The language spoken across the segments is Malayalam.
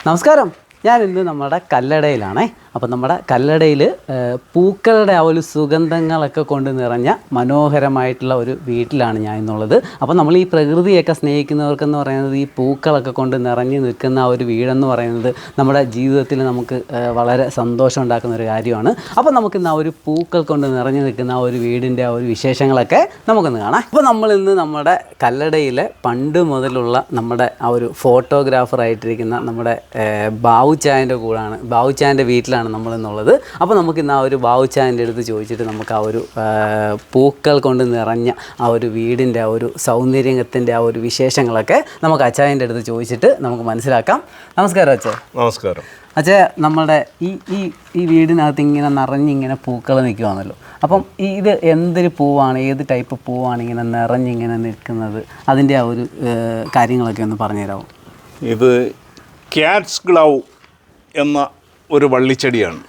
നമസ്കാരം. ഞാൻ ഇന്ന് നമ്മുടെ കല്ലടയിലാണേ. അപ്പോൾ നമ്മുടെ കല്ലടയിൽ പൂക്കളുടെ ആ ഒരു സുഗന്ധങ്ങളൊക്കെ കൊണ്ട് നിറഞ്ഞ മനോഹരമായിട്ടുള്ള ഒരു വീട്ടിലാണ് ഞാൻ ഇന്നുള്ളത്. അപ്പോൾ നമ്മൾ ഈ പ്രകൃതിയൊക്കെ സ്നേഹിക്കുന്നവർക്കെന്ന് പറയുന്നത് ഈ പൂക്കളൊക്കെ കൊണ്ട് നിറഞ്ഞു നിൽക്കുന്ന ആ ഒരു വീടെന്ന് പറയുന്നത് നമ്മുടെ ജീവിതത്തിൽ നമുക്ക് വളരെ സന്തോഷം ഉണ്ടാക്കുന്ന ഒരു കാര്യമാണ്. അപ്പോൾ നമുക്കിന്ന് ആ ഒരു പൂക്കൾ കൊണ്ട് നിറഞ്ഞു നിൽക്കുന്ന ആ ഒരു വീടിൻ്റെ ആ ഒരു വിശേഷങ്ങളൊക്കെ നമുക്കൊന്ന് കാണാം. അപ്പോൾ നമ്മളിന്ന് നമ്മുടെ കല്ലടയിലെ പണ്ട് മുതലുള്ള നമ്മുടെ ആ ഒരു ഫോട്ടോഗ്രാഫറായിട്ടിരിക്കുന്ന നമ്മുടെ ബാവുച്ചായൻ്റെ കൂടാണ്, ബാവുച്ചായൻ്റെ വീട്ടിലാണ് നമ്മളെന്നുള്ളത്. അപ്പോൾ നമുക്കിന്ന് ആ ഒരു ബാവുച്ചായൻ്റെ അടുത്ത് ചോദിച്ചിട്ട് നമുക്ക് ആ ഒരു പൂക്കൾ കൊണ്ട് നിറഞ്ഞ ആ ഒരു വീടിൻ്റെ ആ ഒരു സൗന്ദര്യത്തിൻ്റെ ആ ഒരു വിശേഷങ്ങളൊക്കെ നമുക്ക് അച്ചായൻ്റെ അടുത്ത് ചോദിച്ചിട്ട് നമുക്ക് മനസ്സിലാക്കാം. നമസ്കാരം അച്ഛാ. നമസ്കാരം അച്ഛാ. നമ്മുടെ ഈ വീടിനകത്ത് ഇങ്ങനെ നിറഞ്ഞിങ്ങനെ പൂക്കൾ നിൽക്കുവാണല്ലോ. അപ്പം ഇത് എന്തൊരു പൂവാണ്, ഏത് ടൈപ്പ് പൂവാണ് ഇങ്ങനെ നിറഞ്ഞിങ്ങനെ നിൽക്കുന്നത്? അതിൻ്റെ ആ ഒരു കാര്യങ്ങളൊക്കെ ഒന്ന് പറഞ്ഞുതരാമോ? ഇത് ക്യാറ്റ്സ് ഗ്ലൗ എന്ന ഒരു വള്ളിച്ചെടിയാണ്.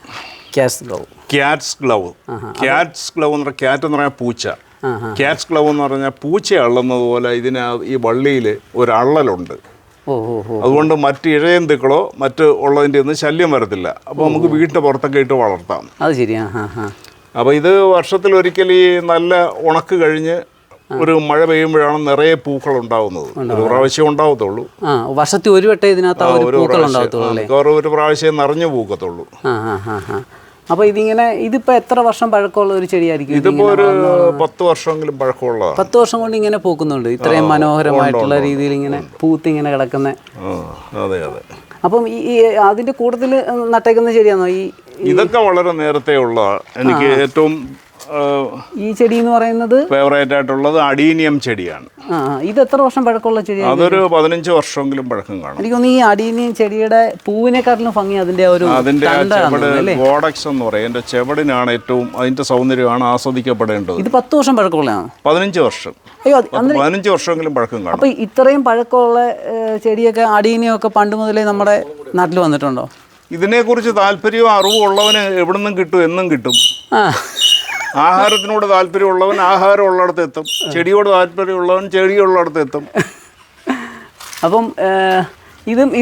Cat's claw. ക്യാറ്റ്സ് ഗ്ലൗ എന്ന് പറഞ്ഞാൽ ക്യാറ്റ് എന്ന് പറഞ്ഞാൽ പൂച്ച. ക്യാറ്റ്സ് ഗ്ലൗ എന്ന് പറഞ്ഞാൽ പൂച്ച അള്ളുന്നത് പോലെ ഇതിന് ഈ വള്ളിയിൽ ഒരു അള്ളലുണ്ട്. അതുകൊണ്ട് മറ്റ് ഇഴയന്തുക്കളോ മറ്റ് ഉള്ളതിൻ്റെ ഒന്നും ശല്യം വരത്തില്ല. അപ്പോൾ നമുക്ക് വീട്ടിൻ്റെ പുറത്തൊക്കെ ഇട്ട് വളർത്താം. അത് ശരിയാ. അപ്പോൾ ഇത് വർഷത്തിലൊരിക്കൽ ഈ നല്ല ഉണക്ക് കഴിഞ്ഞ് ഒരു മഴ പെയ്യുമ്പോഴാണ് നിറയെ പൂക്കൾ ഉണ്ടാവുന്നത്. ഒരു പ്രാവശ്യം ഉണ്ടാവത്തുള്ളൂ. വർഷത്തിൽ ഒരു വട്ടം ഇതിനകത്ത് ഒരു പ്രാവശ്യം നിറഞ്ഞു പൂക്കത്തുള്ളൂ. അപ്പോൾ ഇതിപ്പോൾ എത്ര വർഷം പഴക്കമുള്ള ഒരു ചെടിയായിരിക്കും? ഇതിപ്പോൾ ഒരു 10 വർഷമെങ്കിലും പഴക്കമുള്ളതാണ്. 10 വർഷം കൊണ്ട് ഇങ്ങനെ പൂക്കുന്നുണ്ട്. ഇത്രയും മനോഹരമായിട്ടുള്ള രീതിയിൽ ഇങ്ങനെ പൂത്തിങ്ങനെ കിടക്കുന്ന. അതെ അതെ. അപ്പം ഈ അതിൻ്റെ കൂട്ടത്തിൽ നട്ടേക്കുന്ന ചെടിയാണോ ഇതൊക്കെ? വളരെ നേരത്തെ ഉള്ളതാണ്. എനിക്ക് ഏറ്റവും ഈ ചെടി എന്ന് പറയുന്നത് ഫേവറേറ്റ് ആയിട്ടുള്ളത് അഡീനിയം ചെടിയാണ്. ഇത് എത്ര വർഷം പഴക്കമുള്ള ചെടിയാണ്? അതൊരു 15 വർഷമെങ്കിലും പഴക്കം കാണും. എനിക്ക് തോന്നുന്നു ഈ അഡീനിയം ചെടിയുടെ പൂവിനെക്കാട്ടിലും ഭംഗി അതിന്റെ ചെവട് ഗോഡക്സ് എന്ന് പറയും. എൻ്റെ ചെവടിനാണ് ഏറ്റവും, അതിന്റെ സൗന്ദര്യമാണ് ആസ്വദിക്കപ്പെടേണ്ടത്. ഇത് 10 വർഷം പഴക്കമുള്ളതാണ്. 15 വർഷം. 15 വർഷമെങ്കിലും പഴക്കം കാണും. അപ്പൊ ഇത്രയും പഴക്കമുള്ള ചെടിയൊക്കെ അഡീനിയം ഒക്കെ പണ്ട് മുതലേ നമ്മുടെ നാട്ടിൽ വന്നിട്ടുണ്ടോ? ഇതിനെക്കുറിച്ച് താല്പര്യവും അറിവും ഉള്ളവന് എവിടുന്നും കിട്ടും, എന്നും കിട്ടും. ആഹാരത്തിനോട് താല്പര്യമുള്ളവൻ ആഹാരം ഉള്ളിടത്ത് എത്തും, ചെടിയോട് താല്പര്യമുള്ളവൻ ചെടിയുള്ളിടത്ത് എത്തും. അപ്പം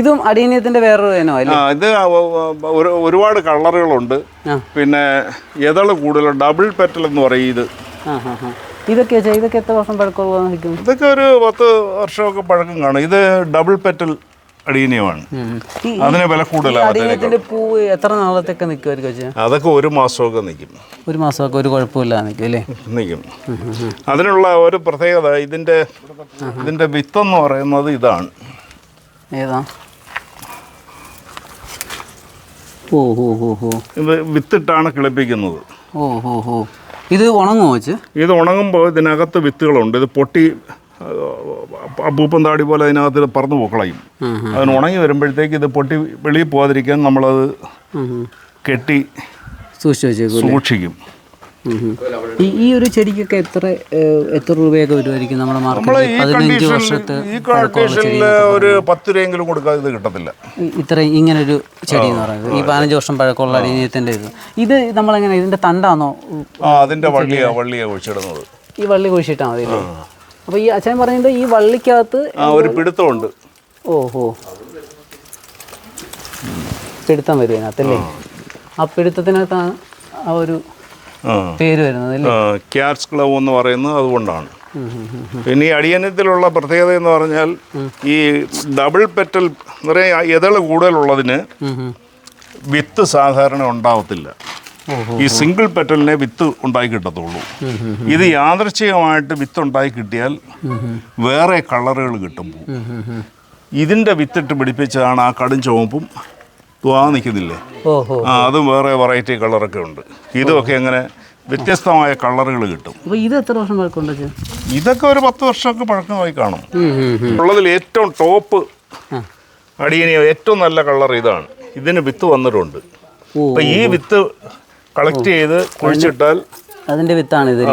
ഇതും അടീനിയത്തിന്റെ വേറൊരു ഇനോ അല്ലേ? ഇത് ഒരുപാട് കളറുകളുണ്ട്. പിന്നെ എതള് കൂടുതൽ ഡബിൾ പെറ്റൽ എന്ന് പറയും. ഇതൊക്കെ എത്ര വർഷം പഴക്കമുള്ളതായിരിക്കും? ഇതൊക്കെ ഒരു 10 വർഷമൊക്കെ പഴക്കം കാണും. ഇത് ഡബിൾ പെറ്റൽ അടീനിയമാണ്. അതിന് വില കൂടുതലാണ്. പൂ എത്ര നാളത്തേക്ക് നിൽക്കുമായിരിക്കും? അതൊക്കെ 1 മാസമൊക്കെ നിൽക്കും. 1 മാസമൊക്കെ ഒരു കുഴപ്പമില്ല നിൽക്കും അല്ലേ? നിൽക്കും. അതിനുള്ള ഒരു പ്രത്യേകത, ഇതിന്റെ വിത്തെന്ന് പറയുന്നത് ഇതാണ്. ഏതാ? ഇത് വിത്തിട്ടാണ് കിളിപ്പിക്കുന്നത്. ഇത് ഉണങ്ങുമോ വെച്ച്? ഇത് ഉണങ്ങുമ്പോൾ ഇതിനകത്ത് വിത്തുകളുണ്ട്. ഇത് പൊട്ടി അപ്പൂപ്പൻ താടി പോലെ അതിനകത്ത് പറന്നു പോക്കളയും. അതിന് ഉണങ്ങി വരുമ്പോഴത്തേക്ക് ഇത് പൊട്ടി വെളിയിൽ പോകാതിരിക്കാൻ നമ്മളത് കെട്ടി സൂക്ഷിക്കും. ഈ ഒരു ചെടിക്കൊക്കെ എത്ര രൂപയൊക്കെ വരുമായിരിക്കും നമ്മുടെ മാർക്കറ്റിൽ? ഈ കണ്ടീഷനിൽ ഒരു 10 രൂപയെങ്കിലും കൊടുക്കാതെ ഇത് കിട്ടത്തില്ല. ഇത്രയും ഇങ്ങനൊരു ചെടി എന്ന് പറയുന്നത് ഈ 15 വർഷം പഴക്കമുള്ള അടീനിയത്തിൻ്റെ ഇത് നമ്മളെങ്ങനെ, ഇതിന്റെ തണ്ടാണോ? അതിന്റെ വള്ളിയാണ് കുഴിച്ചിടുന്നത്. ഈ വള്ളി കുഴിച്ചിട്ടാൽ മതി. അപ്പോൾ ഈ അച്ഛൻ പറയുന്നത് ഈ വള്ളിക്കകത്ത് ഒരു പിടുത്തമുണ്ട്. പിടുത്തം വരും അതിനകത്തല്ലേ? ആ പിടുത്തത്തിനകത്താണ് ആ ഒരു പേര് വരുന്നത്. ക്യാറ്റ്സ് ഗ്ലൗ എന്ന് പറയുന്നത് അതുകൊണ്ടാണ്. പിന്നെ ഈ അടിയനത്തിലുള്ള പ്രത്യേകത എന്ന് പറഞ്ഞാൽ ഈ ഡബിൾ പെറ്റൽ നിറയെ എതള് കൂടുതലുള്ളതിന് വിത്ത് സാധാരണ ഉണ്ടാവത്തില്ല. ഈ സിംഗിൾ പെറ്റലിനെ വിത്ത് ഉണ്ടായി കിട്ടത്തുള്ളൂ. ഇത് യാദൃച്ഛികമായിട്ട് വിത്ത് ഉണ്ടായി കിട്ടിയാൽ വേറെ കളറുകൾ കിട്ടും. ഇതിന്റെ വിത്തിട്ട് പിടിപ്പിച്ചതാണ് ആ കടും ചുവപ്പും നിൽക്കുന്നില്ലേ, അതും വേറെ വെറൈറ്റി കളറൊക്കെ ഉണ്ട്. ഇതുമൊക്കെ അങ്ങനെ വ്യത്യസ്തമായ കളറുകൾ കിട്ടും. ഇത് എത്ര വർഷം പഴക്കമുണ്ട്? ഇതൊക്കെ ഒരു 10 വർഷമൊക്കെ പഴക്കമായി കാണും. ഉള്ളതിൽ ഏറ്റവും ടോപ്പ് അടിയനിയ ഏറ്റവും നല്ല കളർ ഇതാണ്. ഇതിന് വിത്ത് വന്നിട്ടുണ്ട്. അപ്പൊ ഈ വിത്ത് കളക്ട് ചെയ്ത് കുഴിച്ചിട്ടാൽ അതിന്റെ വിത്താണ് ഇത്.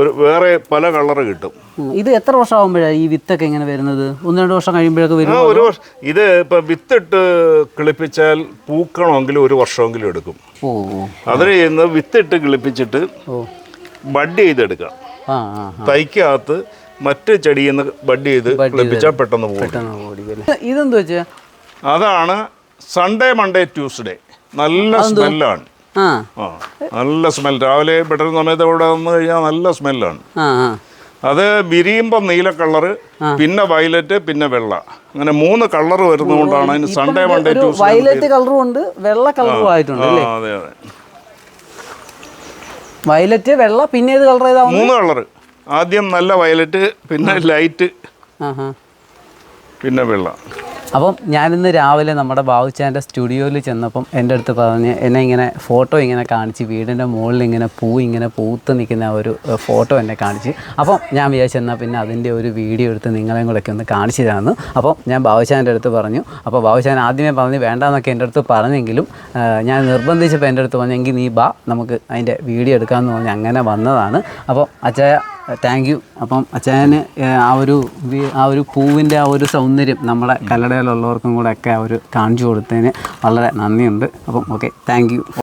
ഒരു വേറെ പല കളറ് കിട്ടും. ഇത് എത്ര വർഷം ആകുമ്പോഴാണ് ഈ വിത്തൊക്കെ ഇങ്ങനെ വരുന്നത്? 1-2 വർഷം കഴിയുമ്പോഴൊക്കെ വരും. ഒരു വർഷം. ഇത് ഇപ്പം വിത്തിട്ട് കിളിപ്പിച്ചാൽ പൂക്കണമെങ്കിൽ 1 വർഷമെങ്കിലും എടുക്കും. അതിന് ചെയ്യുന്നത് വിത്തിട്ട് കിളിപ്പിച്ചിട്ട് ബഡ് ചെയ്തെടുക്കാം. തൈക്കകത്ത് മറ്റ് ചെടിയിൽ നിന്ന് ബഡ് ചെയ്ത് കിളിപ്പിച്ചാൽ പെട്ടെന്ന് പോകും. ഇതെന്താ വെച്ചാൽ അതാണ് സൺഡേ മൺഡേ ട്യൂസ്ഡേ. നല്ല സ്മെല്ലാണ്. ആ ആ നല്ല സ്മെൽ. രാവിലെ പെട്ടെന്ന് സമയത്ത് ഇവിടെ വന്നു കഴിഞ്ഞാൽ നല്ല സ്മെല്ലാണ്. ആ ആ അത് വിരിയുമ്പം നീല കളറ്, പിന്നെ വയലറ്റ്, പിന്നെ വെള്ള, അങ്ങനെ 3 കളർ വരുന്നതുകൊണ്ടാണ് അതിന് സൺഡേ മൺഡേ ട്യൂസ്ഡേ. വയലറ്റ് കളറും ഉണ്ട്, വെള്ള കളറും ആയിട്ടുണ്ട് അല്ലേ? അതെ അതെ. വയലറ്റ്, വെള്ള, പിന്നെ ഏത് കളർ ഏതാ? 3 കളർ. ആദ്യം നല്ല വയലറ്റ്, പിന്നെ ലൈറ്റ്, പിന്നെ വെള്ള. അപ്പം ഞാനിന്ന് രാവിലെ നമ്മുടെ ബാബുച്ചാൻ്റെ സ്റ്റുഡിയോയിൽ ചെന്നപ്പം എൻ്റെ അടുത്ത് പറഞ്ഞ് എന്നെ ഇങ്ങനെ ഫോട്ടോ ഇങ്ങനെ കാണിച്ച്, വീടിൻ്റെ മുകളിൽ ഇങ്ങനെ ഇങ്ങനെ പൂത്ത് നിൽക്കുന്ന ഒരു ഫോട്ടോ എന്നെ കാണിച്ച്. അപ്പം ഞാൻ വിചാരിച്ചെന്നാൽ പിന്നെ അതിൻ്റെ ഒരു വീഡിയോ എടുത്ത് നിങ്ങളെയും കൂടെയൊക്കെ ഒന്ന് കാണിച്ചു തരാമെന്ന്. അപ്പം ഞാൻ ബാബുച്ചാൻ്റെ അടുത്ത് പറഞ്ഞു. അപ്പോൾ ബാബുച്ചാൻ ആദ്യമേ പറഞ്ഞ് വേണ്ടാന്നൊക്കെ എൻ്റെ അടുത്ത് പറഞ്ഞെങ്കിലും ഞാൻ നിർബന്ധിച്ചപ്പോൾ എൻ്റെ അടുത്ത് പറഞ്ഞു, എങ്കിൽ നീ ബാ, നമുക്ക് അതിൻ്റെ വീഡിയോ എടുക്കാമെന്ന് പറഞ്ഞ് അങ്ങനെ വന്നതാണ്. അപ്പം അച്ചായ താങ്ക് യു. അപ്പം അച്ചായന് ആ ഒരു പൂവിൻ്റെ ആ ഒരു സൗന്ദര്യം നമ്മുടെ കല്ലടയിലുള്ളവർക്കും കൂടെ ഒക്കെ കാണിച്ചു കൊടുത്തതിന് വളരെ നന്ദിയുണ്ട്. അപ്പം ഓക്കെ, താങ്ക് യു.